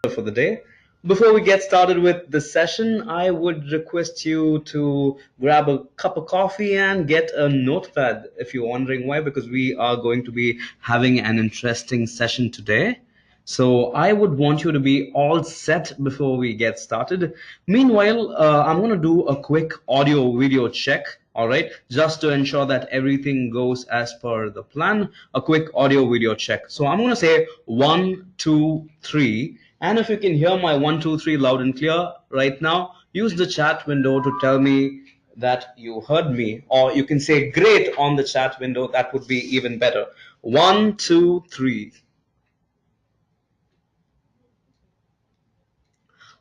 order for the day. Before we get started with the session, I would request you to grab a cup of coffee and get a notepad if you're wondering why, because we are going to be having an interesting session today. So I would want you to be all set before we get started. Meanwhile, I'm going to do a quick audio video check. All right, just to ensure that everything goes as per the plan, a quick audio video check. So I'm going to say 1, 2, 3. And if you can hear my 1, 2, 3 loud and clear right now, use the chat window to tell me that you heard me, or you can say great on the chat window. That would be even better. 1, 2, 3.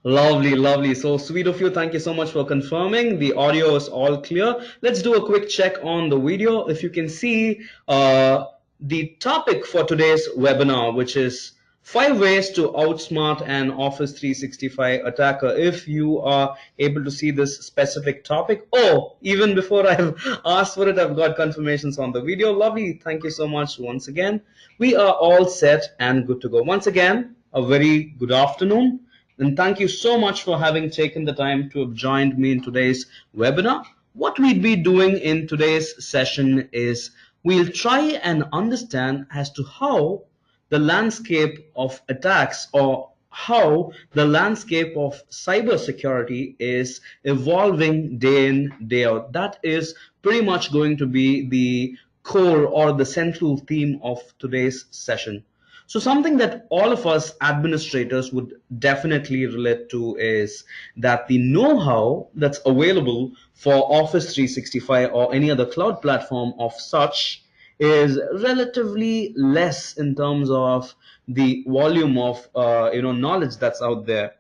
Lovely, lovely. So sweet of you. Thank you so much for confirming. The audio is all clear. Let's do a quick check on the video. If you can see the topic for today's webinar, which is 5 ways to outsmart an Office 365 attacker. If you are able to see this specific topic, oh, even before I've asked for it, I've got confirmations on the video. Lovely. Thank you so much once again. We are all set and good to go. Once again, a very good afternoon. And thank you so much for having taken the time to have joined me in today's webinar. What we'd be doing in today's session is we'll try and understand as to how the landscape of attacks, or how the landscape of cybersecurity is evolving day in, day out. That is pretty much going to be the core or the central theme of today's session. So something that all of us administrators would definitely relate to is that the know-how that's available for Office 365 or any other cloud platform of such is relatively less in terms of the volume of knowledge that's out there.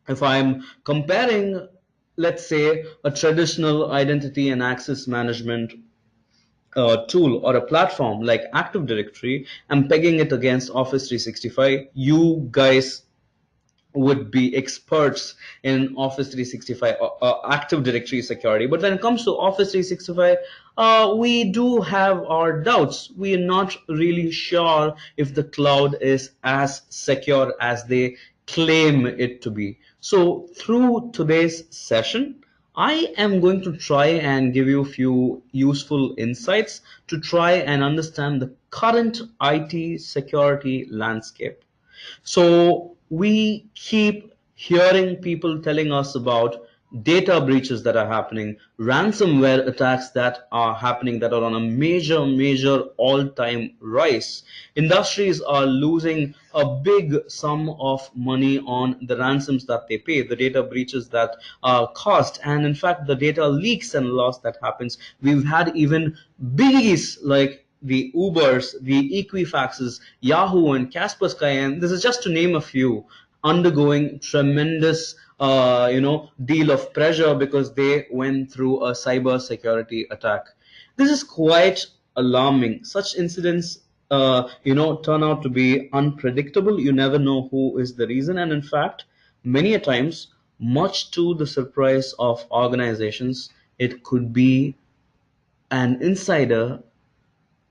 If I'm comparing, let's say, a traditional identity and access management tool or a platform like Active Directory, I'm pegging it against Office 365. You guys would be experts in Office 365 Active Directory security. But when it comes to Office 365, we do have our doubts. We are not really sure if the cloud is as secure as they claim it to be. So through today's session, I am going to try and give you a few useful insights to try and understand the current IT security landscape. So we keep hearing people telling us about data breaches that are happening, ransomware attacks that are happening that are on a major all-time rise. Industries are losing a big sum of money on the ransoms that they pay, the data breaches that are caused, and in fact the data leaks and loss that happens. We've had even biggies like the Ubers, the Equifaxes, Yahoo, and Kaspersky, and this is just to name a few, undergoing tremendous deal of pressure because they went through a cyber security attack. This is quite alarming. Such incidents turn out to be unpredictable. You never know who is the reason, and in fact many a times, much to the surprise of organizations, it could be an insider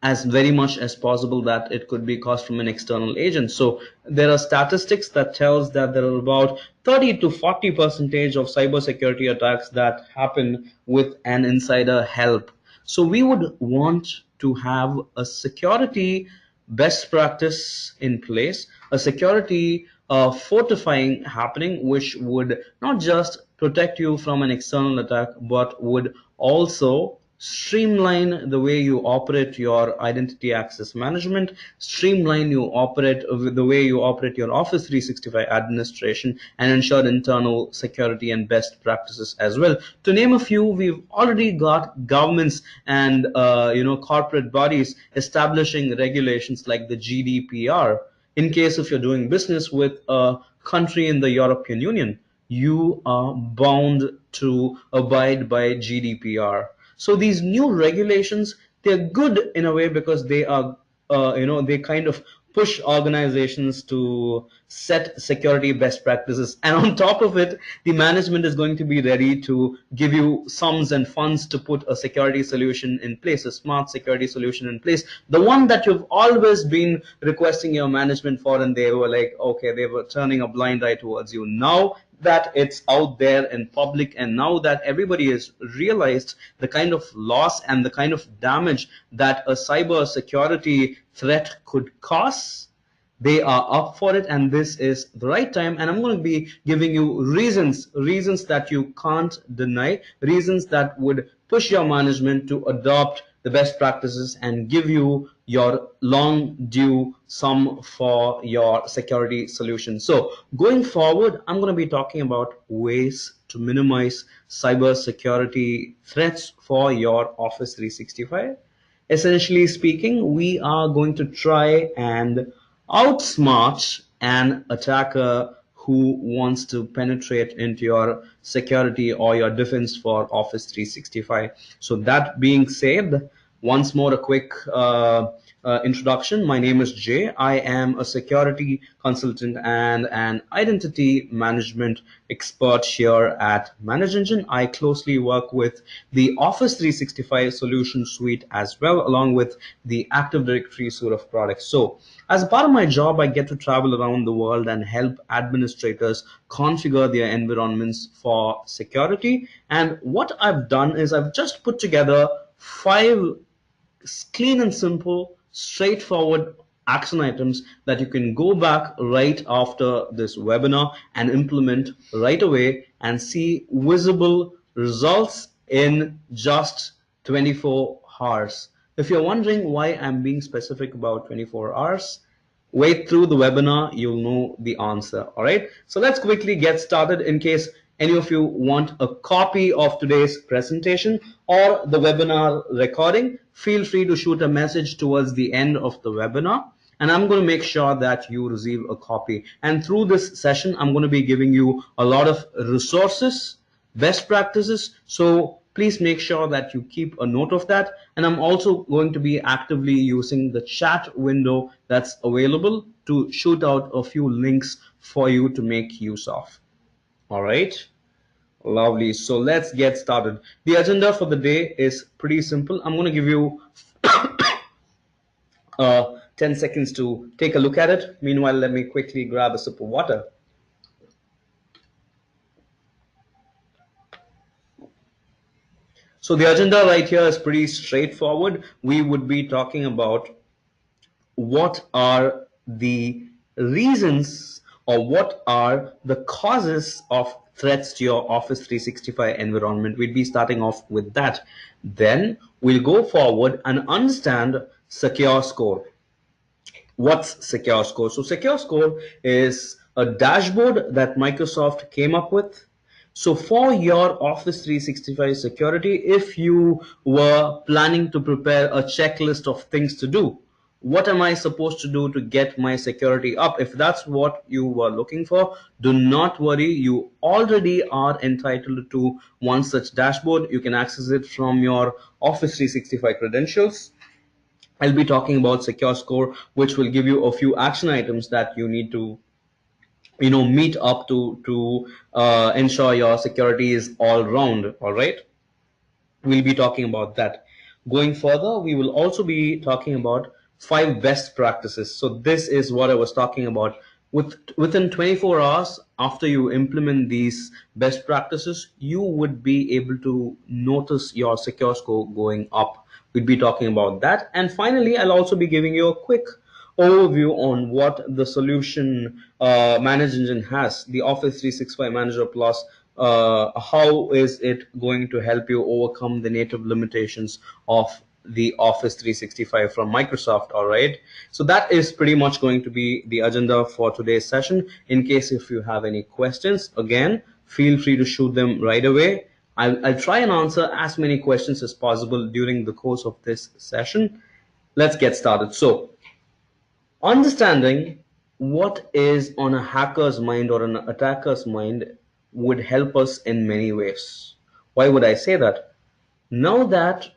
as very much as possible that it could be caused from an external agent. So there are statistics that tells that there are about 30 to 40% of cybersecurity attacks that happen with an insider help. So we would want to have a security best practice in place, a security fortifying happening, which would not just protect you from an external attack, but would also streamline the way you operate your identity access management, streamline the way you operate your Office 365 administration, and ensure internal security and best practices as well. To name a few, we've already got governments and corporate bodies establishing regulations like the GDPR. In case if you're doing business with a country in the European Union, you are bound to abide by GDPR. So these new regulations, they're good in a way because they are, they kind of push organizations to set security best practices. And on top of it, the management is going to be ready to give you sums and funds to put a security solution in place, a smart security solution in place, the one that you've always been requesting your management for, and they were like, okay, they were turning a blind eye towards you. Now that it's out there in public, and now that everybody has realized the kind of loss and the kind of damage that a cyber security threat could cause, they are up for it, and this is the right time. And I'm going to be giving you reasons that you can't deny, reasons that would push your management to adopt the best practices and give you your long due sum for your security solution. So going forward, I'm going to be talking about ways to minimize cyber security threats for your Office 365. Essentially speaking, we are going to try and outsmart an attacker who wants to penetrate into your security or your defense for Office 365. So that being said, once more a quick introduction. My name is Jay. I am a security consultant and an identity management expert here at ManageEngine. I closely work with the Office 365 solution suite as well, along with the Active Directory suite of products. So as a part of my job, I get to travel around the world and help administrators configure their environments for security. And what I've done is I've just put together 5 clean and simple, straightforward action items that you can go back right after this webinar and implement right away and see visible results in just 24 hours. If you're wondering why I'm being specific about 24 hours, wait through the webinar, you'll know the answer. All right, so let's quickly get started. In case any of you want a copy of today's presentation or the webinar recording, feel free to shoot a message towards the end of the webinar, and I'm going to make sure that you receive a copy. And through this session, I'm going to be giving you a lot of resources, best practices, so please make sure that you keep a note of that. And I'm also going to be actively using the chat window that's available to shoot out a few links for you to make use of. All right, lovely. So let's get started. The agenda for the day is pretty simple. I'm going to give you 10 seconds to take a look at it. Meanwhile, let me quickly grab a sip of water. So the agenda right here is pretty straightforward. We would be talking about what are the reasons or what are the causes of threats to your Office 365 environment. We'd be starting off with that. Then we'll go forward and understand Secure Score. What's Secure Score? So Secure Score is a dashboard that Microsoft came up with. So for your Office 365 security, if you were planning to prepare a checklist of things to do, what am I supposed to do to get my security up? If that's what you were looking for, do not worry. You already are entitled to one such dashboard. You can access it from your Office 365 credentials. I'll be talking about Secure Score, which will give you a few action items that you need to meet up to ensure your security is all round. All right, we'll be talking about that. Going further, we will also be talking about 5 best practices. So this is what I was talking about. Within 24 hours after you implement these best practices, you would be able to notice your Secure Score going up. We'd be talking about that. And finally, I'll also be giving you a quick overview on what the solution ManageEngine has, the Office 365 Manager Plus. How is it going to help you overcome the native limitations of the Office 365 from Microsoft? All right, so that is pretty much going to be the agenda for today's session. In case if you have any questions, again, feel free to shoot them right away. I'll try and answer as many questions as possible during the course of this session. Let's get started. So understanding what is on a hacker's mind or an attacker's mind would help us in many ways. Why would I say that? Now that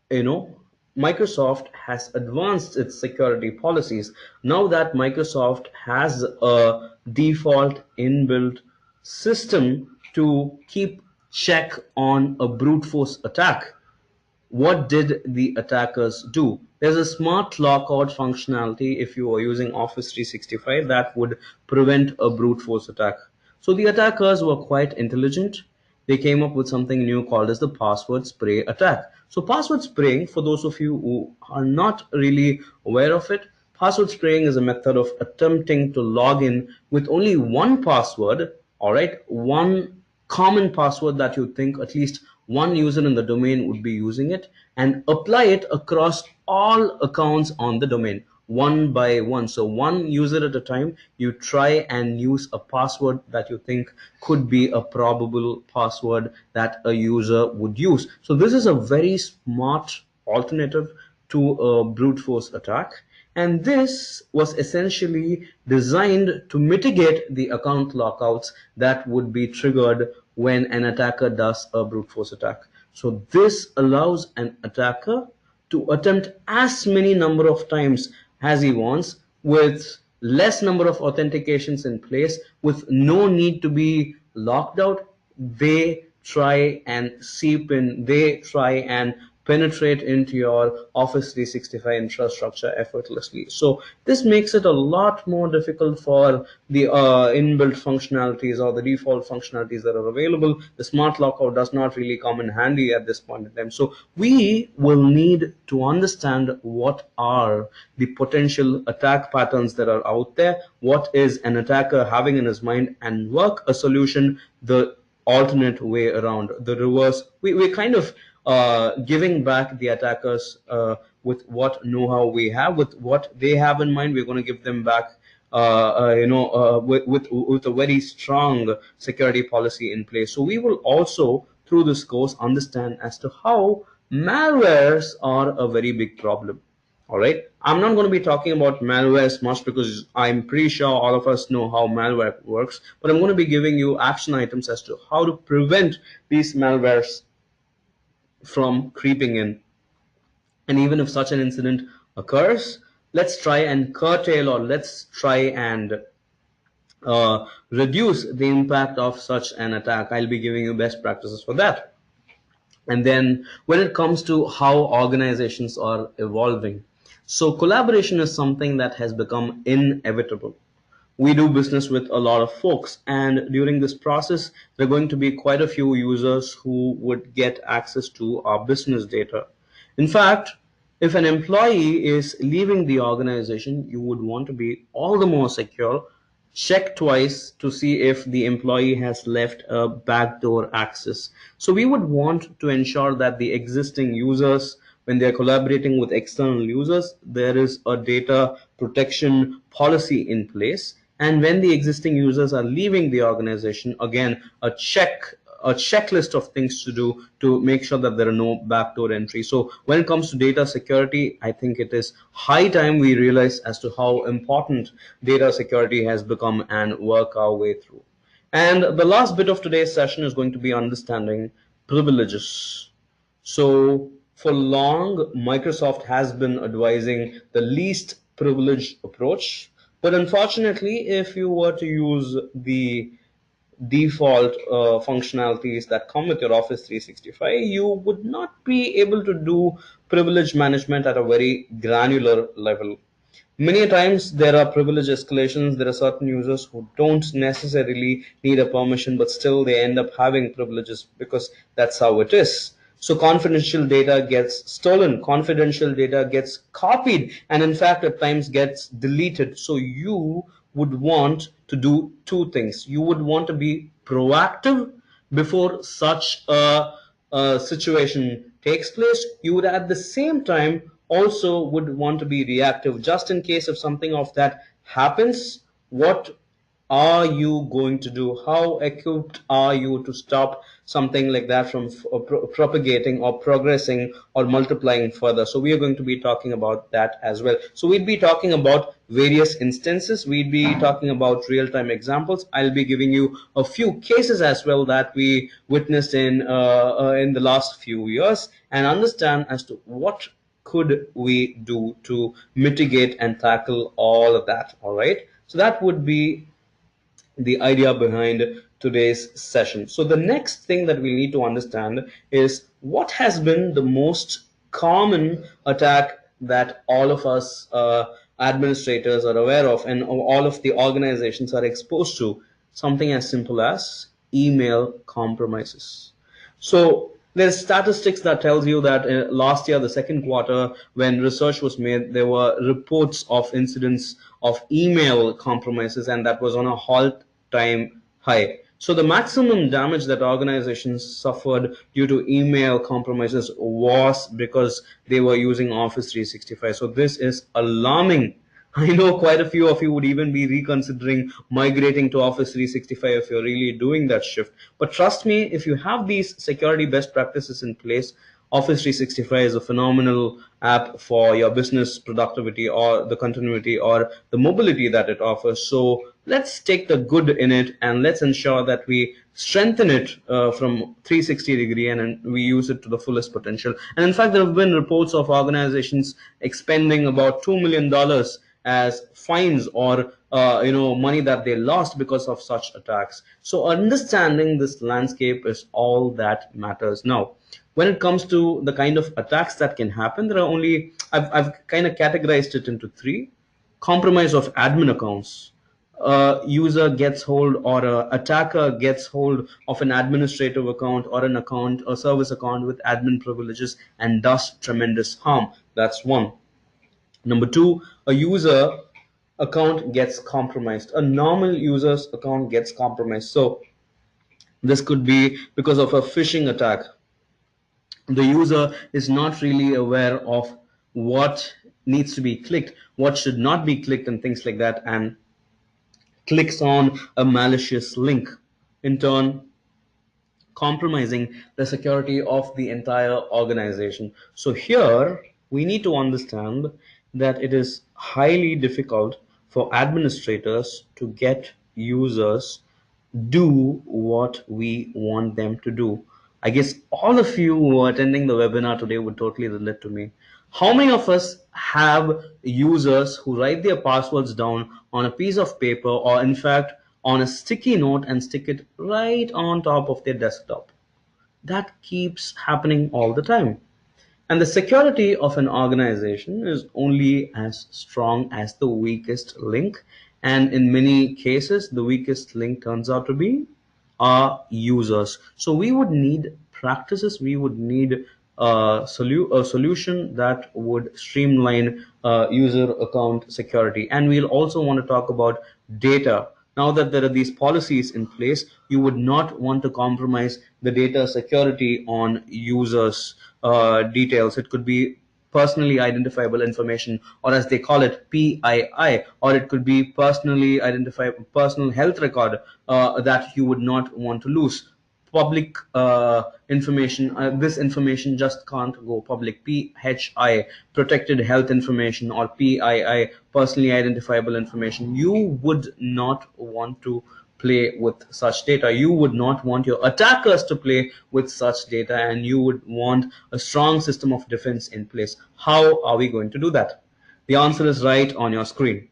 you know Microsoft has advanced its security policies. Now that Microsoft has a default inbuilt system to keep check on a brute force attack, what did the attackers do? There's a smart lockout functionality if you are using Office 365 that would prevent a brute force attack. So the attackers were quite intelligent. They came up with something new called as the password spray attack. So password spraying, for those of you who are not really aware of it, password spraying is a method of attempting to log in with only one password, all right, one common password that you think at least one user in the domain would be using it, and apply it across all accounts on the domain one by one. So one user at a time, you try and use a password that you think could be a probable password that a user would use. So this is a very smart alternative to a brute force attack. And this was essentially designed to mitigate the account lockouts that would be triggered when an attacker does a brute force attack. So this allows an attacker to attempt as many number of times as he wants with less number of authentications in place, with no need to be locked out. They try and seep in, they try and penetrate into your Office 365 infrastructure effortlessly. So this makes it a lot more difficult for the inbuilt functionalities or the default functionalities that are available. The smart lockout does not really come in handy at this point in time. So we will need to understand what are the potential attack patterns that are out there, what is an attacker having in his mind, and work a solution the alternate way around, the reverse. We're kind of giving back the attackers with what know-how we have, with what they have in mind. We're going to give them back with a very strong security policy in place. So we will also, through this course, understand as to how malwares are a very big problem. All right, I'm not going to be talking about malware as much because I'm pretty sure all of us know how malware works, but I'm going to be giving you action items as to how to prevent these malwares from creeping in. And even if such an incident occurs, let's try and curtail, or let's try and reduce the impact of such an attack. I'll be giving you best practices for that. And then when it comes to how organizations are evolving, so collaboration is something that has become inevitable. We do business with a lot of folks, and during this process there are going to be quite a few users who would get access to our business data. In fact, if an employee is leaving the organization, you would want to be all the more secure. Check twice to see if the employee has left a backdoor access. So we would want to ensure that the existing users, when they're collaborating with external users, there is a data protection policy in place. And when the existing users are leaving the organization, again, a checklist of things to do to make sure that there are no backdoor entries. So when it comes to data security, I think it is high time we realize as to how important data security has become and work our way through. And the last bit of today's session is going to be understanding privileges. So for long, Microsoft has been advising the least privileged approach. But unfortunately, if you were to use the default functionalities that come with your Office 365, you would not be able to do privilege management at a very granular level. Many times there are privilege escalations. There are certain users who don't necessarily need a permission, but still they end up having privileges because that's how it is. So confidential data gets stolen, confidential data gets copied, and in fact at times gets deleted. So you would want to do two things. You would want to be proactive before such a situation takes place. You would at the same time also would want to be reactive just in case if something of that happens. What are you going to do? How equipped are you to stop something like that from propagating or progressing or multiplying further? So we are going to be talking about that as well. So we'd be talking about various instances. We'd be talking about real-time examples. I'll be giving you a few cases as well that we witnessed in the last few years, and understand as to what could we do to mitigate and tackle all of that? All right. So that would be the idea behind today's session. So the next thing that we need to understand is what has been the most common attack that all of us administrators are aware of and all of the organizations are exposed to. Something as simple as email compromises. So there's statistics that tells you that last year, the second quarter, when research was made, there were reports of incidents of email compromises, and that was on a all-time high. So the maximum damage that organizations suffered due to email compromises was because they were using Office 365. So this is alarming. I know quite a few of you would even be reconsidering migrating to Office 365 if you're really doing that shift. But trust me, if you have these security best practices in place, Office 365 is a phenomenal app for your business productivity or the continuity or the mobility that it offers. So let's take the good in it and let's ensure that we strengthen it from 360 degree and we use it to the fullest potential. And in fact, there have been reports of organizations expending about $2 million as fines or money that they lost because of such attacks. So understanding this landscape is all that matters. Now, when it comes to the kind of attacks that can happen, there are only I've kind of categorized it into three: compromise of admin accounts. A user gets hold or a attacker gets hold of an administrative account or an account or service account with admin privileges and does tremendous harm. That's one. Number two, a user account gets compromised. A normal user's account gets compromised. So this could be because of a phishing attack. The user is not really aware of what needs to be clicked, what should not be clicked, and things like that, and clicks on a malicious link, in turn compromising the security of the entire organization. So here we need to understand that it is highly difficult for administrators to get users do what we want them to do. I guess all of you who are attending the webinar today would totally relate to me. How many of us have users who write their passwords down on a piece of paper or in fact on a sticky note and stick it right on top of their desktop? That keeps happening all the time. And the security of an organization is only as strong as the weakest link. And in many cases, the weakest link turns out to be our users. So we would need practices, we would need a solution that would streamline user account security. And we'll also want to talk about data. Now that there are these policies in place, you would not want to compromise the data security on users' details. It could be personally identifiable information, or as they call it, PII, or it could be personally identifiable personal health record that you would not want to lose. Public information, this information just can't go public. PHI, protected health information, or PII, personally identifiable information. You would not want to play with such data. You would not want your attackers to play with such data, and you would want a strong system of defense in place. How are we going to do that? The answer is right on your screen.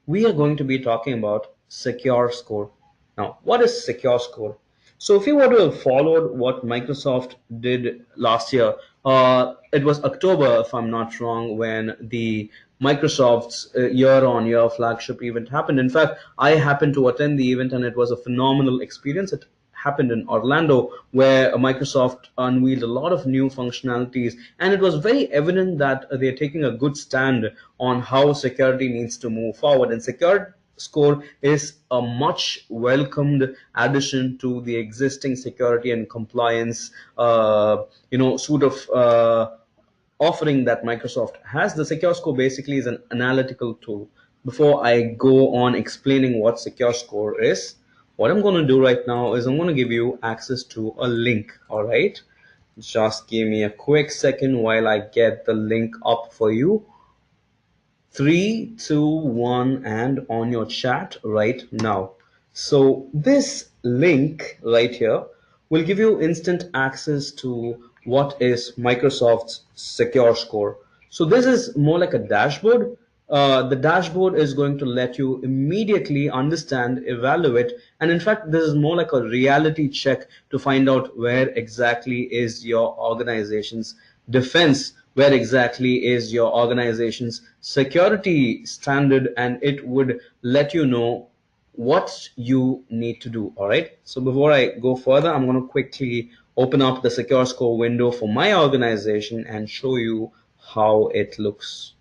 We are going to be talking about secure score. Now, what is secure score? So if you were to have followed what Microsoft did last year, it was October, if I'm not wrong, when the Microsoft's year-on-year flagship event happened. In fact, I happened to attend the event and it was a phenomenal experience. It happened in Orlando, where Microsoft unveiled a lot of new functionalities, and it was very evident that they're taking a good stand on how security needs to move forward. And secure score is a much welcomed addition to the existing security and compliance suite of offering that Microsoft has. The Secure Score basically is an analytical tool. Before I go on explaining what Secure Score is, what I'm going to do right now is I'm going to give you access to a link. All right, just give me a quick second while I get the link up for you. 3, 2, 1, and on your chat right now. So this link right here will give you instant access to what is Microsoft's Secure Score. So this is more like a dashboard. The dashboard is going to let you immediately understand, evaluate, and in fact, this is more like a reality check to find out where exactly is your organization's defense, where exactly is your organization's security standard, and it would let you know what you need to do. All right. So before I go further, I'm going to quickly open up the Secure Score window for my organization and show you how it looks.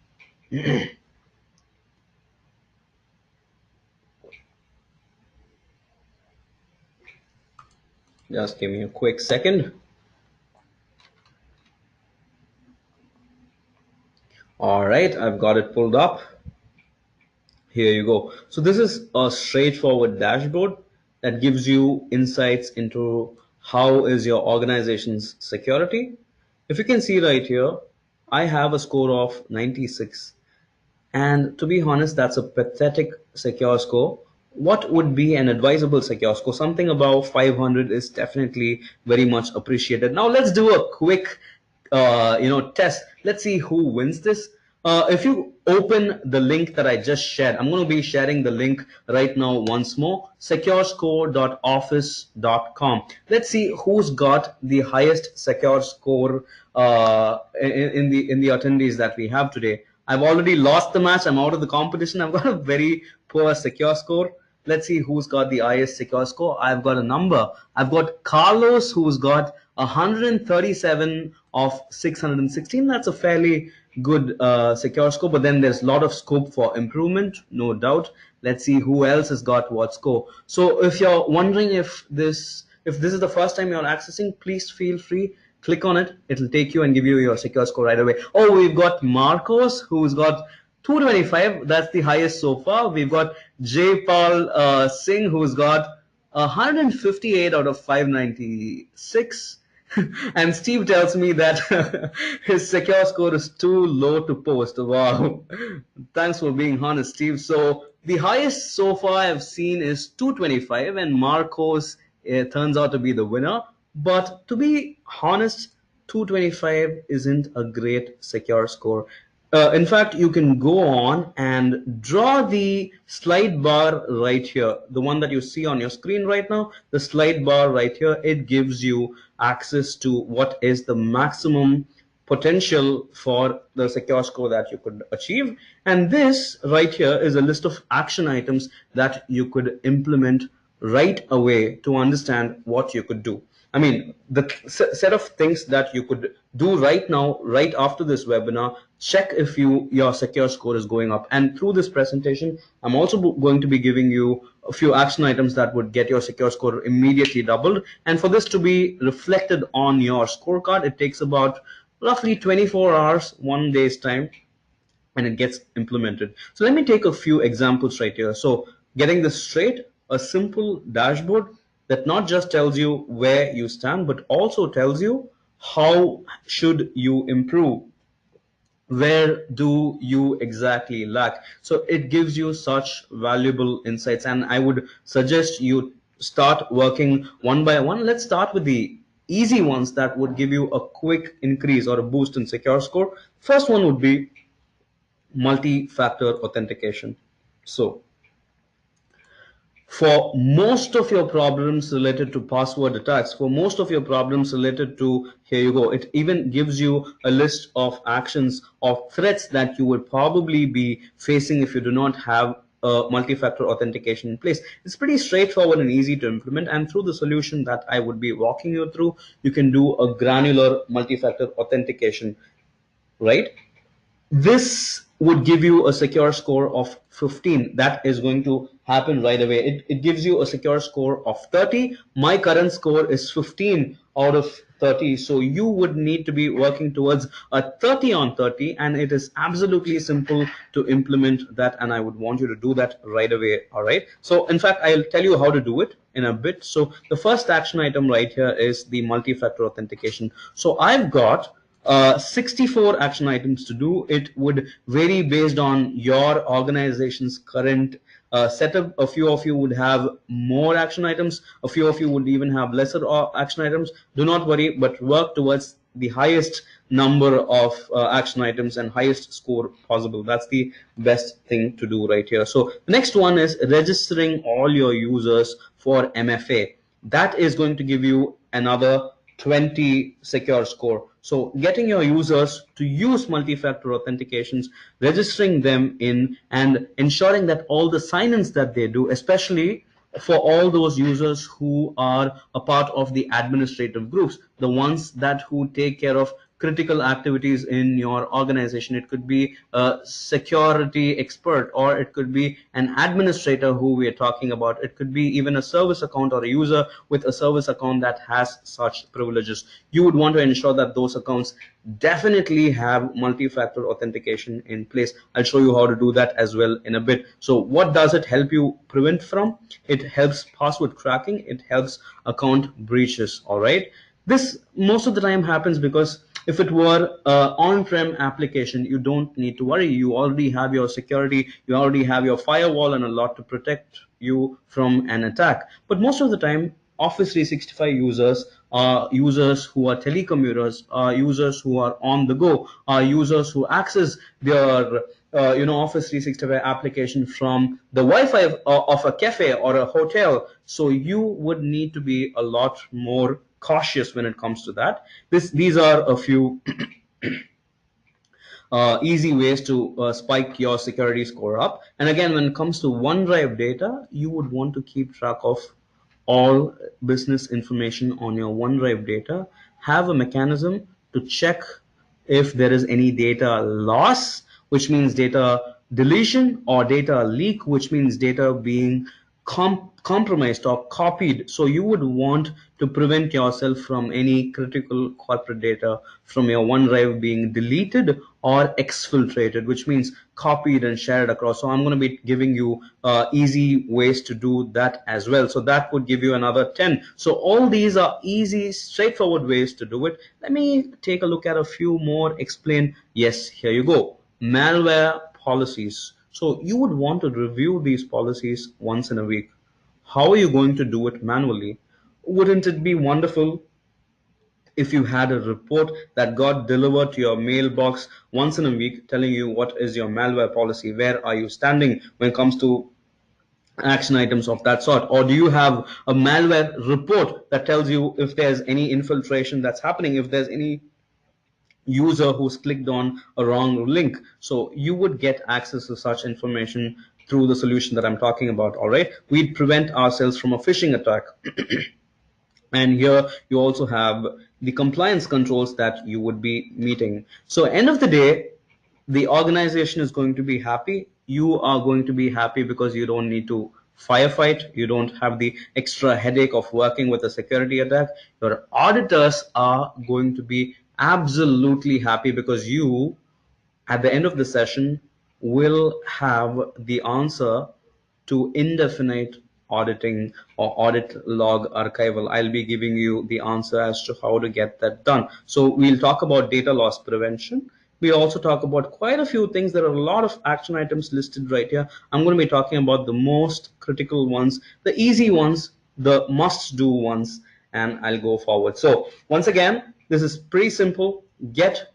Just give me a quick second. All right, I've got it pulled up. Here you go. So this is a straightforward dashboard that gives you insights into how is your organization's security. If you can see right here, I have a score of 96. And to be honest, that's a pathetic secure score. What would be an advisable secure score? Something above 500 is definitely very much appreciated. Now let's do a quick, test. Let's see who wins this. If you open the link that I just shared, I'm going to be sharing the link right now once more, securescore.office.com. Let's see who's got the highest secure score in the attendees that we have today. I've already lost the match. I'm out of the competition. I've got a very poor secure score. Let's see who's got the highest secure score. I've got a number. I've got Carlos, who's got 137 of 616. That's a fairly good secure score, but then there's a lot of scope for improvement, no doubt. Let's see who else has got what score. So if you're wondering if this is the first time you're accessing, please feel free, click on it. It'll take you and give you your secure score right away. Oh, we've got Marcos, who's got 225. That's the highest so far. We've got J. Paul Singh, who's got 158 out of 596. And Steve tells me that his secure score is too low to post. Wow. Thanks for being honest, Steve. So the highest so far I've seen is 225, and Marcos turns out to be the winner. But to be honest, 225 isn't a great secure score. In fact, you can go on and draw the slide bar right here, the one that you see on your screen right now, the slide bar right here. It gives you access to what is the maximum potential for the secure score that you could achieve. And this right here is a list of action items that you could implement right away to understand what you could do. I mean, the set of things that you could do right now, right after this webinar, check if your secure score is going up. And through this presentation, I'm also going to be giving you a few action items that would get your secure score immediately doubled. And for this to be reflected on your scorecard, it takes about roughly 24 hours, 1 day's time, and it gets implemented. So let me take a few examples right here. So getting this straight, a simple dashboard that not just tells you where you stand, but also tells you how should you improve. Where do you exactly lack? So it gives you such valuable insights, and I would suggest you start working one by one. Let's start with the easy ones that would give you a quick increase or a boost in secure score. First one would be multi-factor authentication. So for most of your problems related to password attacks, for most of your problems related to, here you go, it even gives you a list of actions or threats that you would probably be facing if you do not have multi-factor authentication in place. It's pretty straightforward and easy to implement, and through the solution that I would be walking you through, you can do a granular multi-factor authentication, right? This would give you a secure score of 15. That is going to happen right away. It gives you a secure score of 30. My current score is 15 out of 30. So you would need to be working towards a 30 on 30, and it is absolutely simple to implement that, and I would want you to do that right away. All right. So in fact, I'll tell you how to do it in a bit. So the first action item right here is the multi-factor authentication. So I've got 64 action items to do. It would vary based on your organization's current setup. A few of you would have more action items. A few of you would even have lesser action items. Do not worry, but work towards the highest number of action items and highest score possible. That's the best thing to do right here. So the next one is registering all your users for MFA. That is going to give you another 20 secure score. So getting your users to use multi-factor authentications, registering them in, and ensuring that all the sign-ins that they do, especially for all those users who are a part of the administrative groups, the ones that who take care of critical activities in your organization. It could be a security expert, or it could be an administrator who we are talking about. It could be even a service account or a user with a service account that has such privileges. You would want to ensure that those accounts definitely have multi-factor authentication in place. I'll show you how to do that as well in a bit. So what does it help you prevent from? It helps password cracking. It helps account breaches. All right. This most of the time happens because if it were an on-prem application, you don't need to worry. You already have your security, you already have your firewall and a lot to protect you from an attack. But most of the time, Office 365 users are users who are telecommuters, are users who are on the go, are users who access their Office 365 application from the Wi-Fi of a cafe or a hotel. So you would need to be a lot more cautious when it comes to that. These are a few easy ways to spike your security score up. And again, when it comes to OneDrive data, you would want to keep track of all business information on your OneDrive data. Have a mechanism to check if there is any data loss, which means data deletion, or data leak, which means data being compromised or copied. So you would want to prevent yourself from any critical corporate data from your OneDrive being deleted or exfiltrated, which means copied and shared across. So I'm going to be giving you easy ways to do that as well. So that would give you another 10. So all these are easy, straightforward ways to do it. Let me take a look at a few more, explain. Yes, here you go. Malware policies. So you would want to review these policies once in a week. How are you going to do it manually? Wouldn't it be wonderful if you had a report that got delivered to your mailbox once in a week telling you what is your malware policy, where are you standing when it comes to action items of that sort? Or do you have a malware report that tells you if there's any infiltration that's happening, if there's any user who's clicked on a wrong link? So you would get access to such information through the solution that I'm talking about. All right, we'd prevent ourselves from a phishing attack. And here you also have the compliance controls that you would be meeting. So end of the day, the organization is going to be happy. You are going to be happy because you don't need to firefight. You don't have the extra headache of working with a security attack. Your auditors are going to be absolutely happy because you, at the end of the session, will have the answer to indefinite auditing or audit log archival. I'll be giving you the answer as to how to get that done. So we'll talk about data loss prevention. We also talk about quite a few things. There are a lot of action items listed right here. I'm going to be talking about the most critical ones, the easy ones, the must do ones, and I'll go forward. So once again, this is pretty simple. Get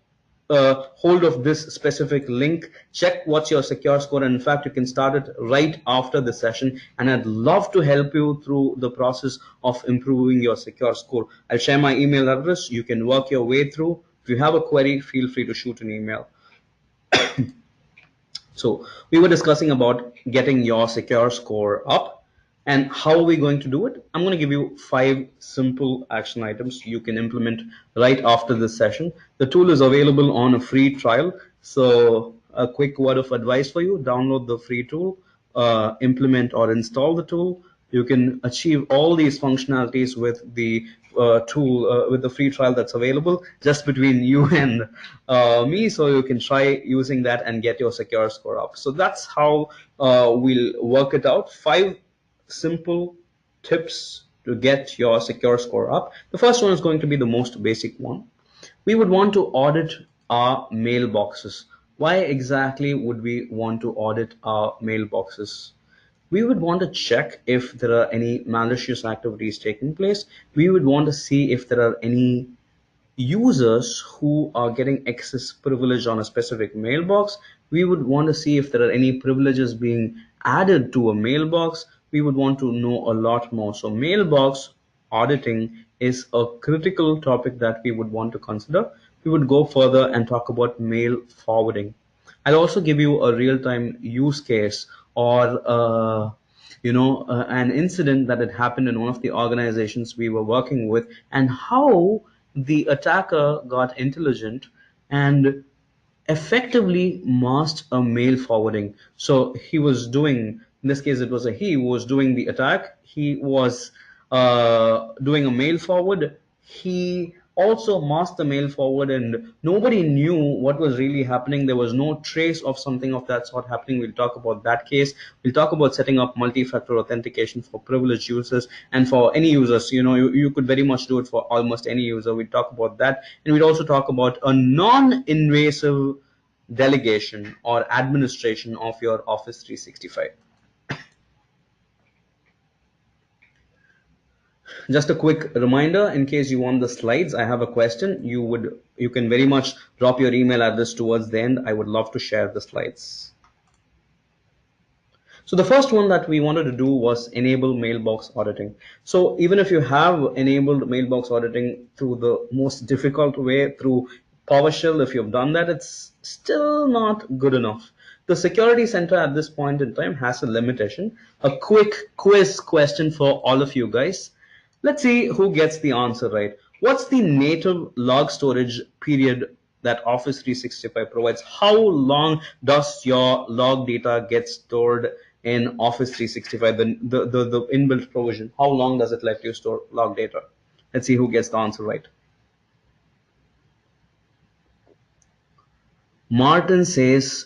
hold of this specific link, check what's your secure score, and in fact you can start it right after the session, and I'd love to help you through the process of improving your secure score. I'll share my email address. You can work your way through. If you have a query, feel free to shoot an email. So we were discussing about getting your secure score up, and how are we going to do it? I'm going to give you 5 simple action items you can implement right after this session. The tool is available on a free trial. So a quick word of advice for you: download the free tool, implement or install the tool. You can achieve all these functionalities with the tool, with the free trial that's available just between you and me. So you can try using that and get your secure score up. So that's how we'll work it out. 5 simple tips to get your secure score up. The first one is going to be the most basic one. We would want to audit our mailboxes. Why exactly would we want to audit our mailboxes? We would want to check if there are any malicious activities taking place. We would want to see if there are any users who are getting access privilege on a specific mailbox, we would want to see if there are any privileges being added to a mailbox. We would want to know a lot more. So mailbox auditing is a critical topic that we would want to consider. We would go further and talk about mail forwarding. I'll also give you a real-time use case or an incident that had happened in one of the organizations we were working with, and how the attacker got intelligent and effectively masked a mail forwarding. So he was doing, in this case it was a he who was doing the attack. He was doing a mail forward. He also masked the mail forward, and nobody knew what was really happening. There was no trace of something of that sort happening. We'll talk about that case. We'll talk about setting up multi-factor authentication for privileged users and for any users. You could very much do it for almost any user. We'll talk about that, and we'll also talk about a non-invasive delegation or administration of your Office 365. Just a quick reminder, in case you want the slides, I have a question. You can very much drop your email address towards the end. I would love to share the slides. So the first one that we wanted to do was enable mailbox auditing. So even if you have enabled mailbox auditing through the most difficult way, through PowerShell, if you've done that, it's still not good enough. The Security Center at this point in time has a limitation. A quick quiz question for all of you guys. Let's see who gets the answer right. What's the native log storage period that Office 365 provides? How long does your log data get stored in Office 365, the inbuilt provision? How long does it let you store log data? Let's see who gets the answer right. Martin says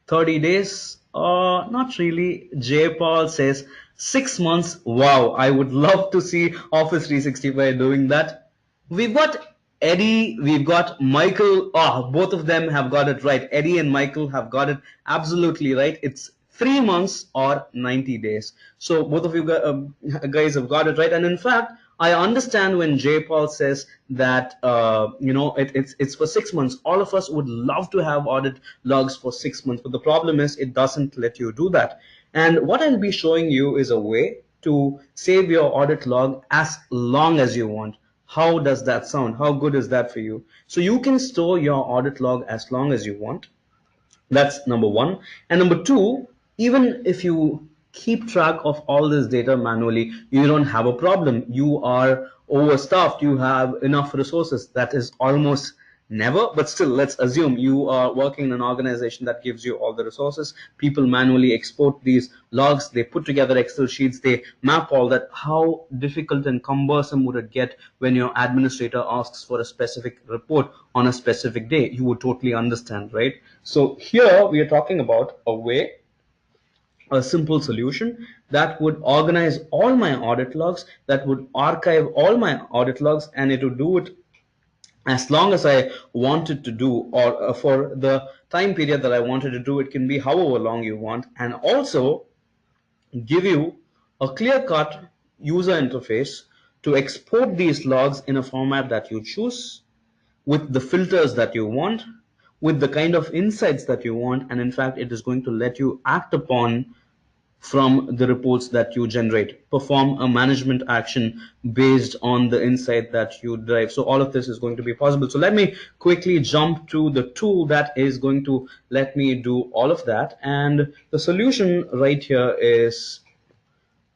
30 days. Not really. J. Paul says 6 months. Wow, I would love to see Office 365 doing that. We've got Eddie, we've got Michael. Both of them have got it right. Eddie and Michael have got it absolutely right. It's 3 months or 90 days. So both of you guys have got it right. And in fact, I understand when Jay Paul says that it's for 6 months. All of us would love to have audit logs for 6 months, but the problem is it doesn't let you do that. And what I'll be showing you is a way to save your audit log as long as you want. How does that sound? How good is that for you? So you can store your audit log as long as you want. That's number one. And number two, even if you keep track of all this data manually, you don't have a problem. You are overstaffed. You have enough resources. That is almost never, but still, let's assume you are working in an organization that gives you all the resources. People manually export these logs. They put together Excel sheets. They map all that. How difficult and cumbersome would it get when your administrator asks for a specific report on a specific day? You would totally understand, right? So here we are talking about a simple solution that would organize all my audit logs, that would archive all my audit logs, and it would do it as long as I wanted to do, or for the time period that I wanted to do. It can be however long you want, and also give you a clear-cut user interface to export these logs in a format that you choose, with the filters that you want, with the kind of insights that you want, and in fact it is going to let you act upon from the reports that you generate, perform a management action based on the insight that you derive. So all of this is going to be possible. So let me quickly jump to the tool that is going to let me do all of that. And the solution right here is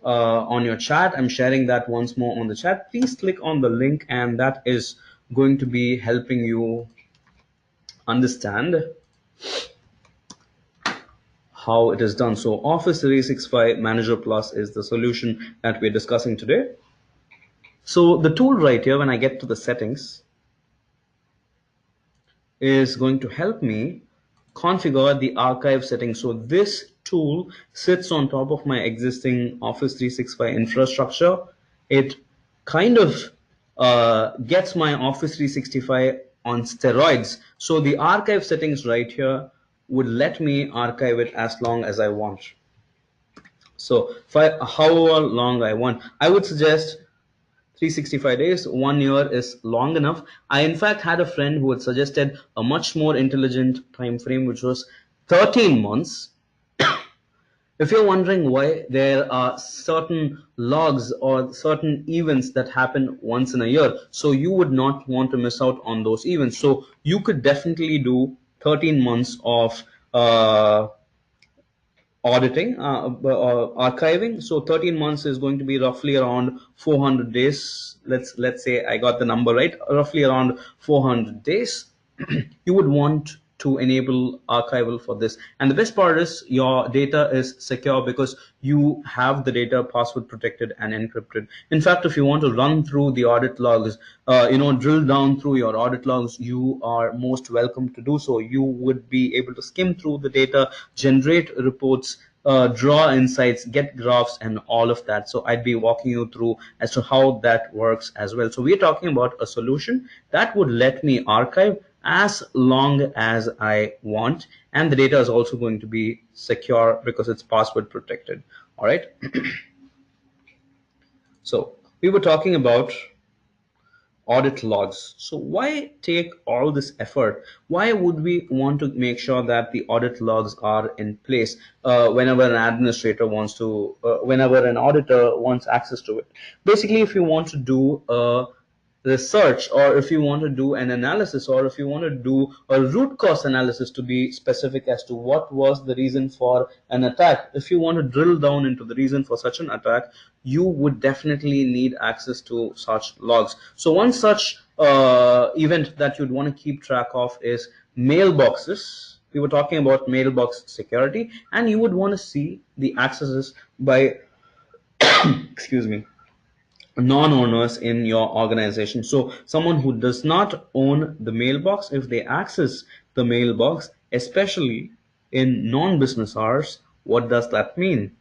on your chat. I'm sharing that once more on the chat. Please click on the link, and that is going to be helping you understand how it is done. So Office 365 Manager Plus is the solution that we're discussing today. So the tool right here, when I get to the settings, is going to help me configure the archive settings. So this tool sits on top of my existing Office 365 infrastructure. It kind of gets my Office 365 on steroids. So the archive settings right here would let me archive it as long as I want. So however long I want, I would suggest 365 days, 1 year is long enough. I in fact had a friend who had suggested a much more intelligent time frame, which was 13 months. If you're wondering why, there are certain logs or certain events that happen once in a year, so you would not want to miss out on those events. So you could definitely do 13 months of auditing, archiving. So 13 months is going to be roughly around 400 days. Let's say I got the number right, roughly around 400 days. You would want to enable archival for this, and the best part is your data is secure because you have the data password protected and encrypted. In fact, if you want to run through the audit logs, drill down through your audit logs, you are most welcome to do so. You would be able to skim through the data, generate reports, draw insights, get graphs, and all of that. So I'd be walking you through as to how that works as well. So we're talking about a solution that would let me archive as long as I want, and the data is also going to be secure because it's password protected. All right. So we were talking about audit logs. So why take all this effort? Why would we want to make sure that the audit logs are in place whenever an administrator wants to, whenever an auditor wants access to it? Basically, if you want to do a research, or if you want to do an analysis, or if you want to do a root cause analysis, to be specific as to what was the reason for an attack, if you want to drill down into the reason for such an attack, you would definitely need access to such logs. So one such event that you'd want to keep track of is mailboxes. We were talking about mailbox security, and you would want to see the accesses by excuse me, non-owners in your organization. So someone who does not own the mailbox, if they access the mailbox, especially in non-business hours, what does that mean?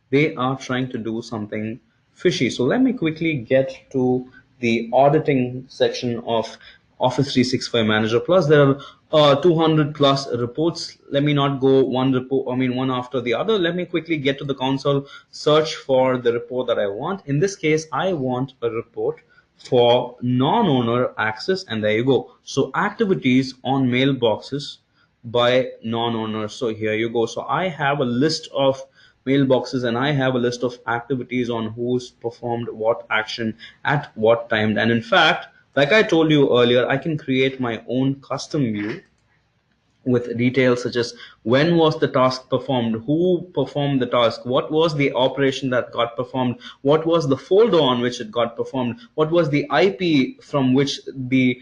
They are trying to do something fishy. So let me quickly get to the auditing section of Office 365 Manager Plus. There are 200 plus reports. Let me not go one after the other. Let me quickly get to the console, search for the report that I want. In this case, I want a report for non-owner access, and there you go. So activities on mailboxes by non-owners. So here you go. So I have a list of mailboxes, and I have a list of activities on who's performed what action at what time. And in fact, like I told you earlier, I can create my own custom view with details such as when was the task performed, who performed the task, what was the operation that got performed, what was the folder on which it got performed, what was the IP from which the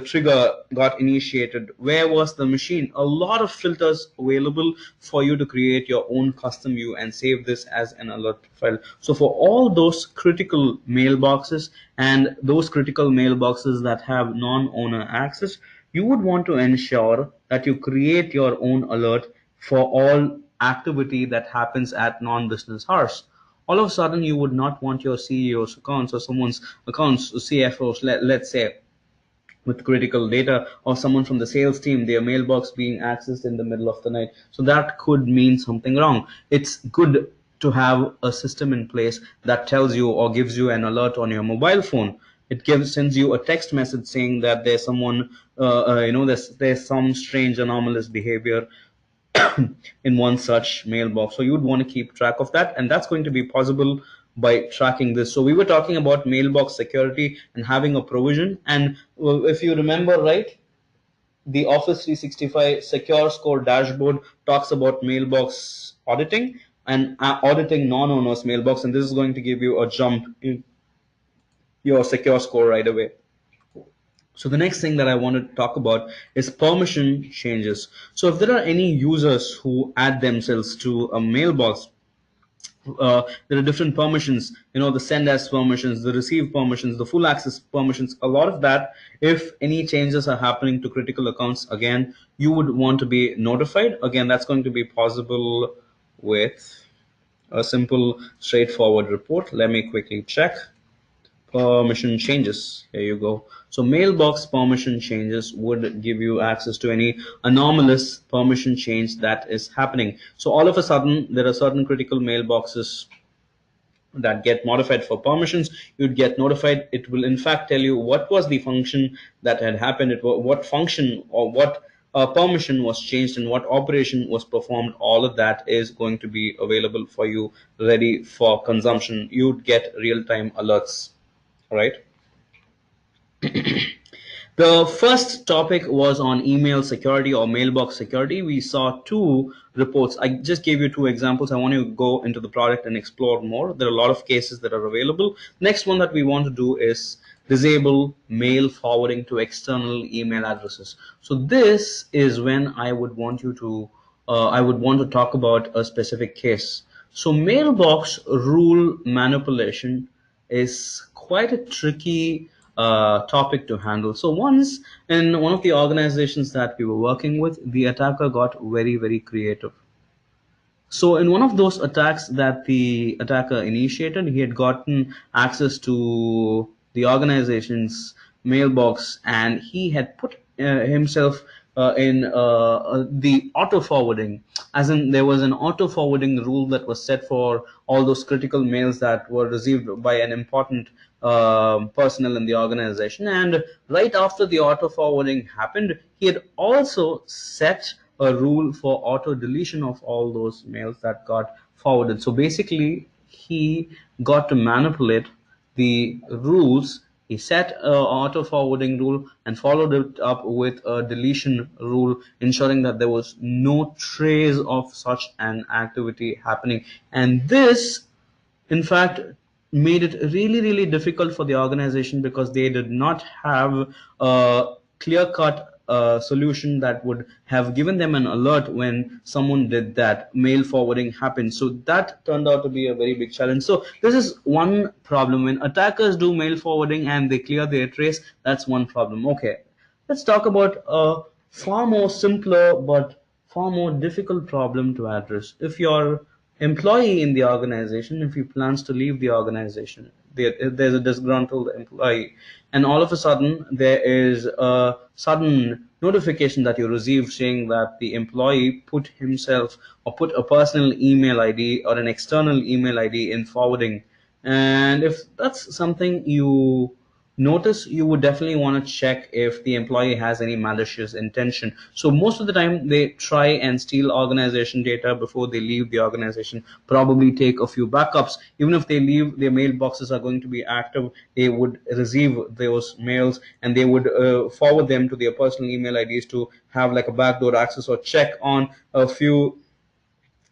trigger got initiated, where was the machine. A lot of filters available for you to create your own custom view and save this as an alert file. So for all those critical mailboxes and those critical mailboxes that have non-owner access, you would want to ensure that you create your own alert for all activity that happens at non-business hours. All of a sudden, you would not want your CEO's accounts or someone's accounts, CFOs, let's say, with critical data, or someone from the sales team, their mailbox being accessed in the middle of the night. So that could mean something wrong. It's good to have a system in place that tells you or gives you an alert on your mobile phone. It sends you a text message saying that there's someone, there's some strange anomalous behavior in one such mailbox. So you would want to keep track of that, and that's going to be possible by tracking this. So we were talking about mailbox security and having a provision, and if you remember right, the Office 365 Secure Score dashboard talks about mailbox auditing and auditing non-owners mailbox, and this is going to give you a jump in your secure score right away. So the next thing that I want to talk about is permission changes. So if there are any users who add themselves to a mailbox, there are different permissions, the send as permissions, the receive permissions, the full access permissions, a lot of that. If any changes are happening to critical accounts, again, you would want to be notified. Again, that's going to be possible with a simple straightforward report. Let me quickly check. Permission changes. Here you go. So mailbox permission changes would give you access to any anomalous permission change that is happening. So all of a sudden, there are certain critical mailboxes that get modified for permissions, you'd get notified. It will in fact tell you what was the function that had happened, what function or what permission was changed and what operation was performed. All of that is going to be available for you, ready for consumption. You'd get real-time alerts, right? The first topic was on email security or mailbox security. We saw two reports. I just gave you two examples. I want to go into the product and explore more. There are a lot of cases that are available. Next one that we want to do is disable mail forwarding to external email addresses. So this is when I would want to talk about a specific case. So mailbox rule manipulation is quite a tricky topic to handle. So once in one of the organizations that we were working with, the attacker got very, very creative. So in one of those attacks that the attacker initiated, he had gotten access to the organization's mailbox, and he had put himself in the auto forwarding, as in there was an auto forwarding rule that was set for all those critical mails that were received by an important personnel in the organization. And right after the auto forwarding happened, he had also set a rule for auto deletion of all those mails that got forwarded. So basically, he got to manipulate the rules. He set a auto forwarding rule and followed it up with a deletion rule, ensuring that there was no trace of such an activity happening. And this in fact made it really, really difficult for the organization, because they did not have a clear cut solution that would have given them an alert when someone did that mail forwarding happened. So that turned out to be a very big challenge. So this is one problem. When attackers do mail forwarding and they clear their trace, that's one problem. Okay, let's talk about a far more simpler but far more difficult problem to address. If your employee in the organization, if he plans to leave the organization, there's a disgruntled employee, and all of a sudden there is a sudden notification that you receive saying that the employee put himself or put a personal email ID or an external email ID in forwarding. And if that's something you notice, you would definitely want to check if the employee has any malicious intention. So most of the time they try and steal organization data before they leave the organization, probably take a few backups. Even if they leave, their mailboxes are going to be active. They would receive those mails and they would forward them to their personal email IDs to have like a backdoor access or check on a few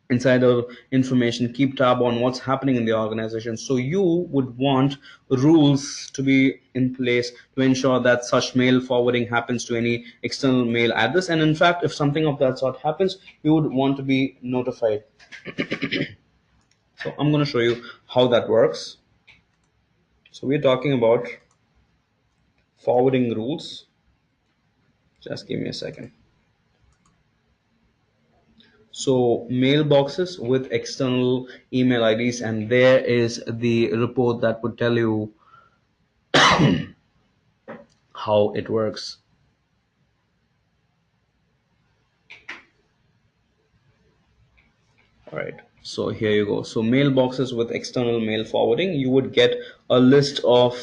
insider information, keep tab on what's happening in the organization. So you would want rules to be in place to ensure that such mail forwarding happens to any external mail address. And in fact, if something of that sort happens, you would want to be notified. So I'm going to show you how that works. So we're talking about forwarding rules. Just give me a second. So mailboxes with external email IDs, and there is the report that would tell you how it works. All right, so here you go. So mailboxes with external mail forwarding, you would get a list of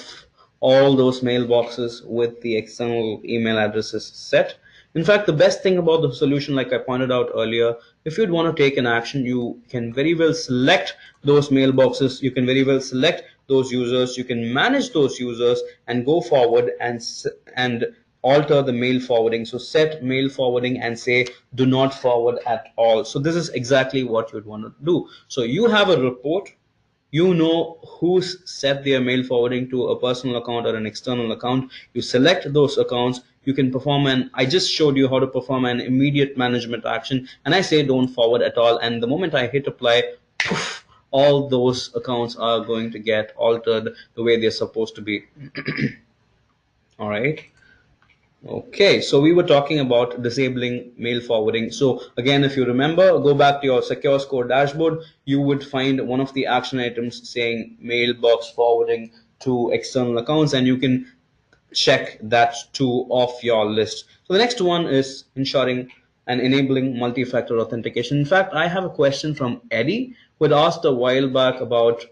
all those mailboxes with the external email addresses set. In fact, the best thing about the solution, like I pointed out earlier, if you'd want to take an action, you can very well select those mailboxes, you can very well select those users, you can manage those users and go forward and alter the mail forwarding. So set mail forwarding and say do not forward at all. So this is exactly what you'd want to do. So you have a report, you know who's set their mail forwarding to a personal account or an external account. You select those accounts. You can perform I just showed you how to perform an immediate management action, and I say don't forward at all. And the moment I hit apply, poof, all those accounts are going to get altered the way they're supposed to be. All right. Okay, so we were talking about disabling mail forwarding. So again, if you remember, go back to your secure score dashboard, you would find one of the action items saying mailbox forwarding to external accounts, and you can check that two off your list. So the next one is ensuring and enabling multi-factor authentication. In fact, I have a question from Eddie, We'd asked a while back about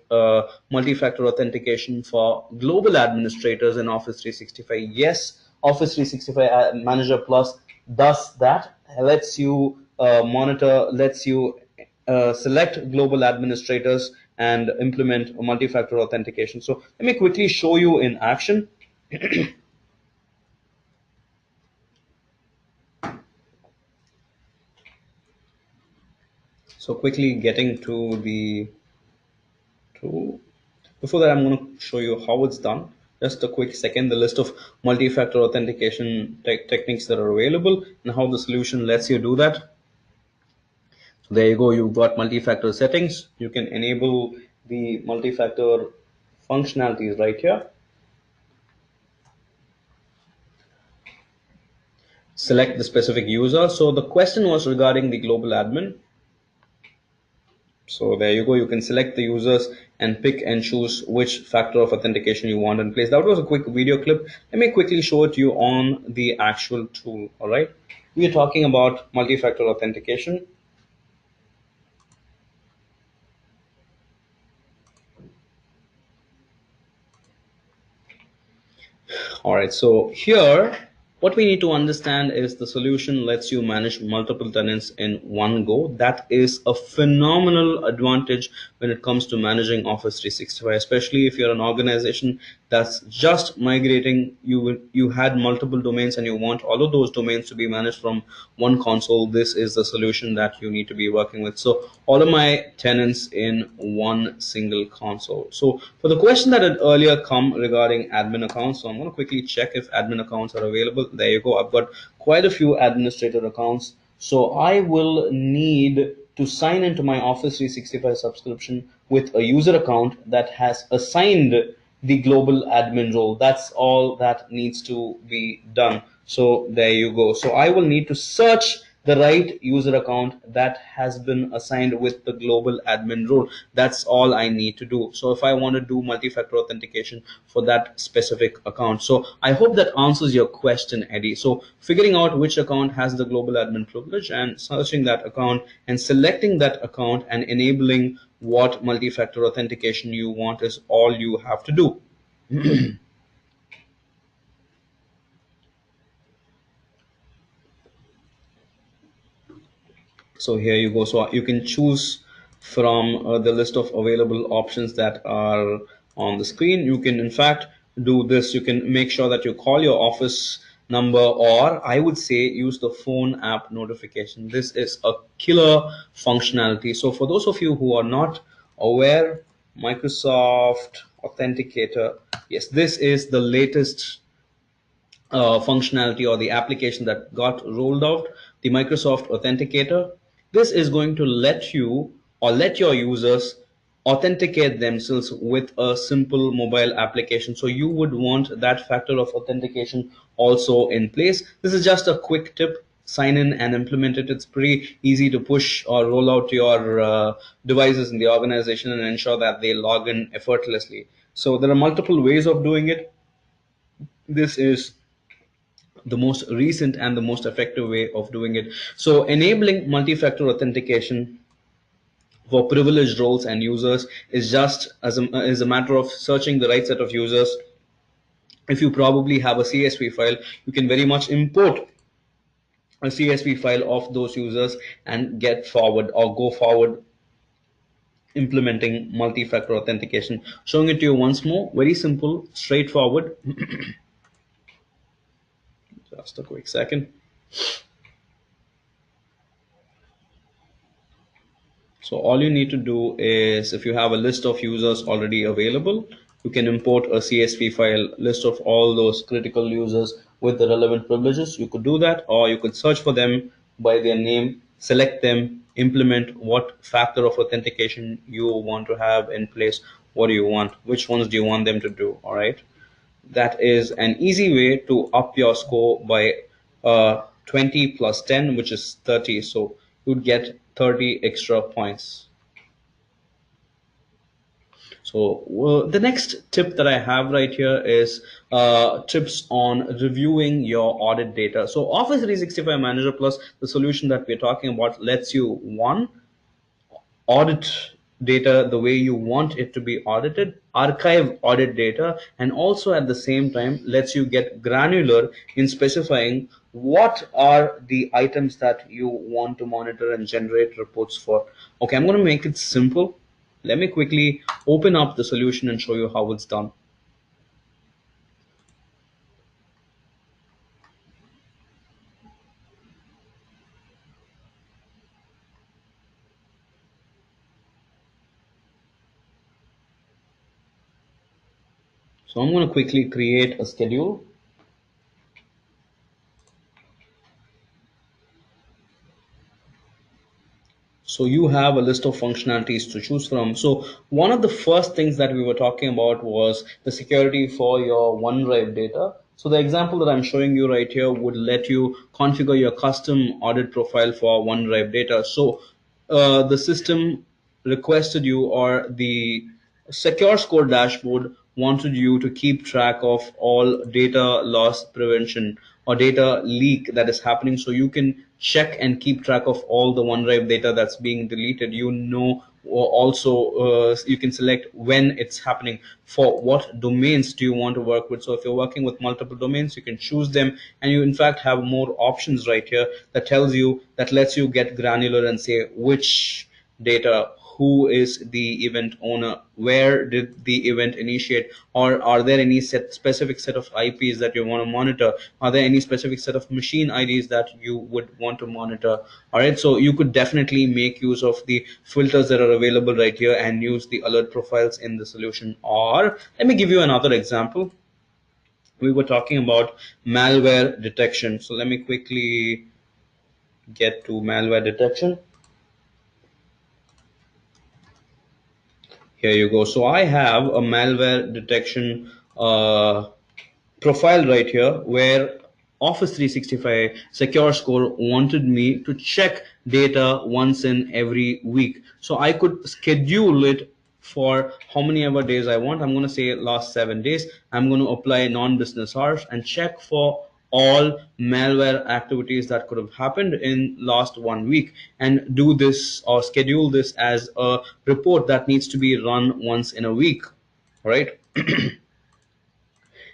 multi-factor authentication for global administrators in Office 365. Yes, Office 365 Manager Plus does that. Lets you monitor, lets you select global administrators and implement multi-factor authentication. So let me quickly show you in action. So quickly getting to the tool. Before that, I'm going to show you how it's done. Just a quick second, the list of multi-factor authentication techniques that are available and how the solution lets you do that. So there you go, you've got multi-factor settings. You can enable the multi-factor functionalities right here. Select the specific user. So the question was regarding the global admin. So there you go, you can select the users and pick and choose which factor of authentication you want in place. That was a quick video clip. Let me quickly show it to you on the actual tool. All right, we are talking about multi-factor authentication. All right, so here what we need to understand is the solution lets you manage multiple tenants in one go. That is a phenomenal advantage when it comes to managing Office 365, especially if you're an organization that's just migrating. You had multiple domains and you want all of those domains to be managed from one console. This is the solution that you need to be working with. So all of my tenants in one single console. So for the question that had earlier come regarding admin accounts, so I'm going to quickly check if admin accounts are available. There you go, I've got quite a few administrator accounts. So I will need to sign into my Office 365 subscription with a user account that has assigned the global admin role. That's all that needs to be done. So there you go. So I will need to search the right user account that has been assigned with the global admin role. That's all I need to do. So if I want to do multi-factor authentication for that specific account. So I hope that answers your question, Eddie. So figuring out which account has the global admin privilege and searching that account and selecting that account and enabling what multi-factor authentication you want is all you have to do. So here you go. So you can choose from the list of available options that are on the screen. You can in fact do this. You can make sure that you call your office number, or I would say use the phone app notification. This is a killer functionality. So for those of you who are not aware, Microsoft Authenticator, yes, this is the latest functionality or the application that got rolled out, the Microsoft Authenticator. This is going to let you or let your users authenticate themselves with a simple mobile application. So you would want that factor of authentication also in place. This is just a quick tip. Sign in and implement it. It's pretty easy to push or roll out to your devices in the organization and ensure that they log in effortlessly. So there are multiple ways of doing it. This is the most recent and the most effective way of doing it. So enabling multi-factor authentication for privileged roles and users is just is a matter of searching the right set of users. If you probably have a CSV file, you can very much import a CSV file of those users and get forward or go forward implementing multi-factor authentication. Showing it to you once more, very simple, straightforward. Just a quick second. So all you need to do is, if you have a list of users already available, you can import a CSV file list of all those critical users with the relevant privileges. You could do that, or you could search for them by their name, select them, implement what factor of authentication you want to have in place. What do you want? Which ones do you want them to do? All right. That is an easy way to up your score by 20 plus 10, which is 30. So you'd get 30 extra points. So the next tip that I have right here is tips on reviewing your audit data. So Office 365 Manager Plus, the solution that we're talking about, lets you one, audit data the way you want it to be audited, archive audit data, and also at the same time lets you get granular in specifying what are the items that you want to monitor and generate reports for. Okay, I'm going to make it simple. Let me quickly open up the solution and show you how it's done. So I'm going to quickly create a schedule. So you have a list of functionalities to choose from. So one of the first things that we were talking about was the security for your OneDrive data. So the example that I'm showing you right here would let you configure your custom audit profile for OneDrive data. So the system requested you, or the secure score dashboard wanted you to keep track of all data loss prevention or data leak that is happening, so you can check and keep track of all the OneDrive data that's being deleted. You know, or also you can select when it's happening, for what domains do you want to work with. So if you're working with multiple domains, you can choose them, and you in fact have more options right here that tells you, that lets you get granular and say which data, who is the event owner, where did the event initiate, or are there any specific set of IPs that you want to monitor, are there any specific set of machine IDs that you would want to monitor. All right, so you could definitely make use of the filters that are available right here and use the alert profiles in the solution. Or let me give you another example. We were talking about malware detection, so let me quickly get to malware detection. Here you go. So I have a malware detection profile right here, where Office 365 Secure Score wanted me to check data once in every week. So I could schedule it for how many ever days I want. I'm going to say last 7 days. I'm going to apply non-business hours and check for all malware activities that could have happened in last 1 week, and do this or schedule this as a report that needs to be run once in a week. All right,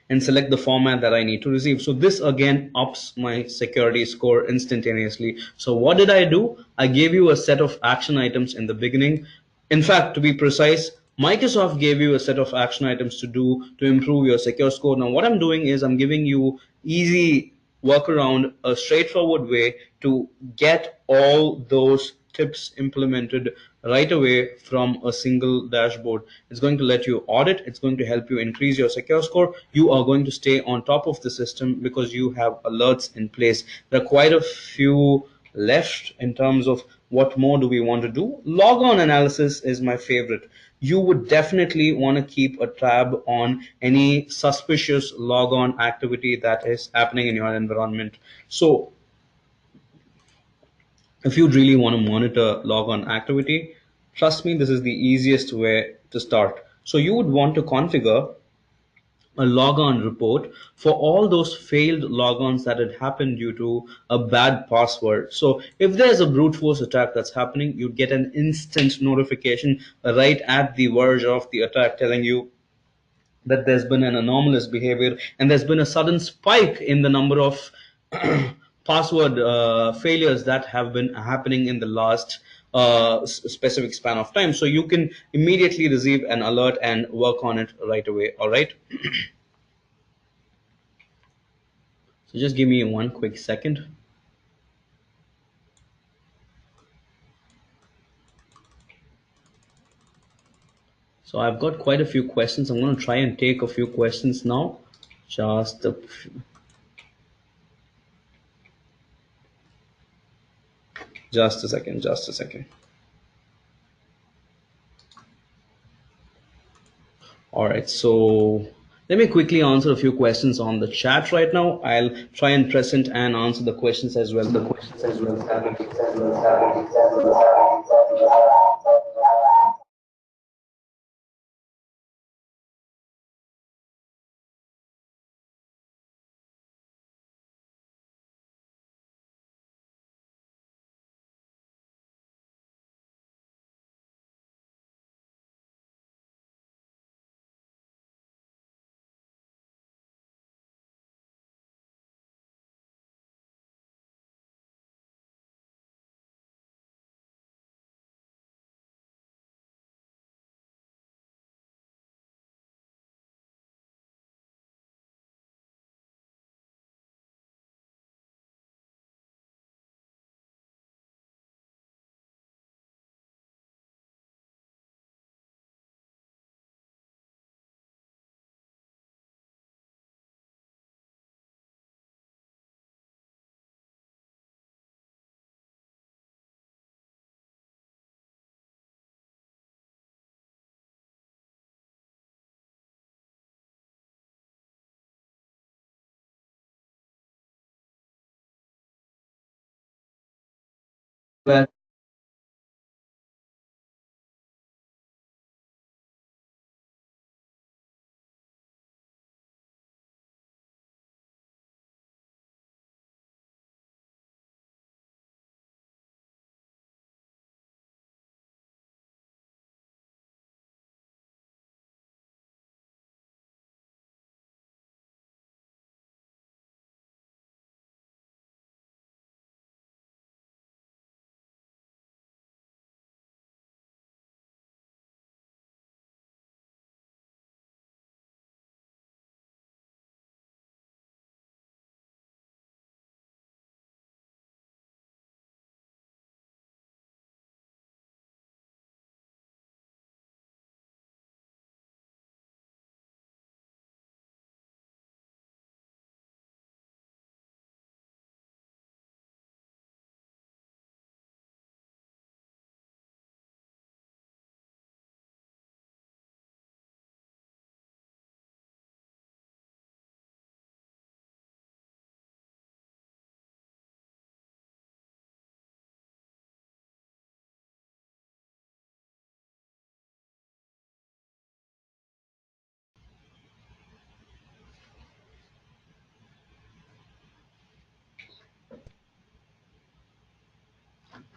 and select the format that I need to receive. So this again ups my security score instantaneously. So what did I do? I gave you a set of action items in the beginning. In fact, to be precise, Microsoft gave you a set of action items to do to improve your secure score. Now what I'm doing is I'm giving you easy workaround, a straightforward way to get all those tips implemented right away from a single dashboard. It's going to let you audit, it's going to help you increase your secure score. You are going to stay on top of the system because you have alerts in place. There are quite a few left in terms of what more do we want to do. Logon analysis is my favorite. You would definitely want to keep a tab on any suspicious logon activity that is happening in your environment. So if you really want to monitor logon activity, trust me, this is the easiest way to start. So you would want to configure a logon report for all those failed logons that had happened due to a bad password. So if there's a brute force attack that's happening, you get an instant notification right at the verge of the attack telling you that there's been an anomalous behavior and there's been a sudden spike in the number of password failures that have been happening in the last specific span of time. So you can immediately receive an alert and work on it right away. All right. So just give me one quick second. So I've got quite a few questions. I'm going to try and take a few questions now. Just a, just a second. Just a second. All right, so let me quickly answer a few questions on the chat right now. I'll try and present and answer the questions as well. Well,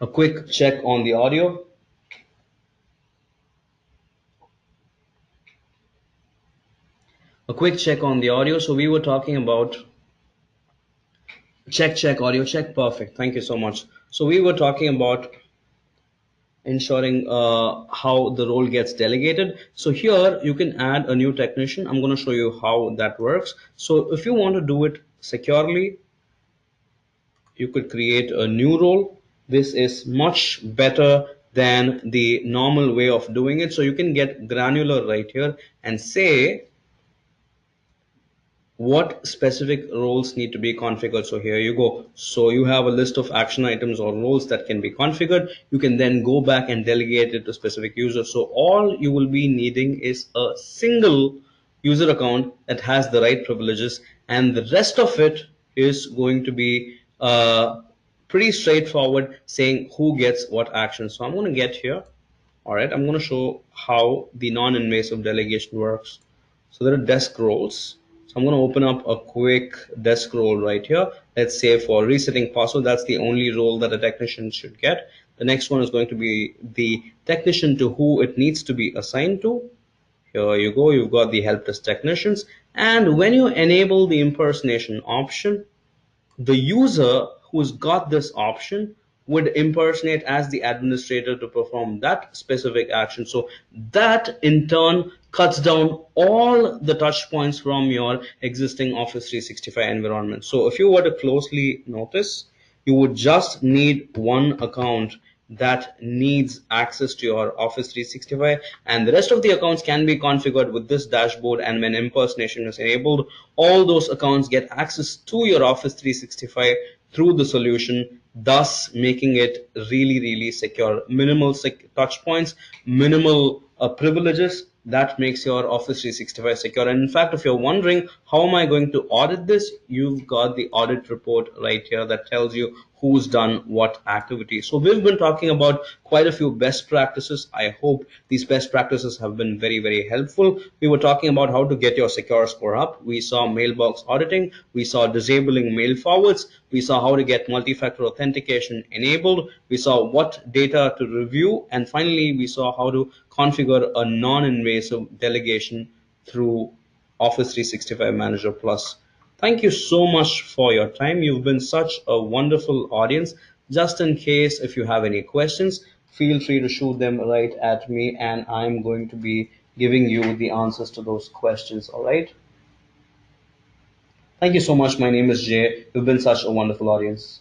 a quick check on the audio. A quick check on the audio. So we were talking about check audio check. Perfect. Thank you so much. So we were talking about ensuring how the role gets delegated. So here you can add a new technician. I'm going to show you how that works. So if you want to do it securely, you could create a new role. This is much better than the normal way of doing it. So you can get granular right here and say what specific roles need to be configured. So here you go. So you have a list of action items or roles that can be configured. You can then go back and delegate it to specific users. So all you will be needing is a single user account that has the right privileges, and the rest of it is going to be pretty straightforward, saying who gets what action. So I'm going to get here. All right, I'm going to show how the non-invasive delegation works. So there are desk roles. So I'm going to open up a quick desk role right here. Let's say for resetting password, that's the only role that a technician should get. The next one is going to be the technician to who it needs to be assigned to. Here you go, you've got the help desk technicians. And when you enable the impersonation option, the user who's got this option would impersonate as the administrator to perform that specific action. So that in turn cuts down all the touch points from your existing Office 365 environment. So if you were to closely notice, you would just need one account that needs access to your Office 365, and the rest of the accounts can be configured with this dashboard. And when impersonation is enabled, all those accounts get access to your Office 365 through the solution, thus making it really secure. Minimal touch points, minimal privileges. That makes your Office 365 secure. And in fact, if you're wondering how am I going to audit this, you've got the audit report right here that tells you who's done what activity. So we've been talking about quite a few best practices. I hope these best practices have been very helpful. We were talking about how to get your secure score up. We saw mailbox auditing. We saw disabling mail forwards. We saw how to get multi-factor authentication enabled. We saw what data to review. And finally, we saw how to configure a non-invasive delegation through Office 365 Manager Plus. Thank you so much for your time. You've been such a wonderful audience. Just in case if you have any questions, feel free to shoot them right at me, and I'm going to be giving you the answers to those questions. All right. Thank you so much. My name is Jay. You've been such a wonderful audience.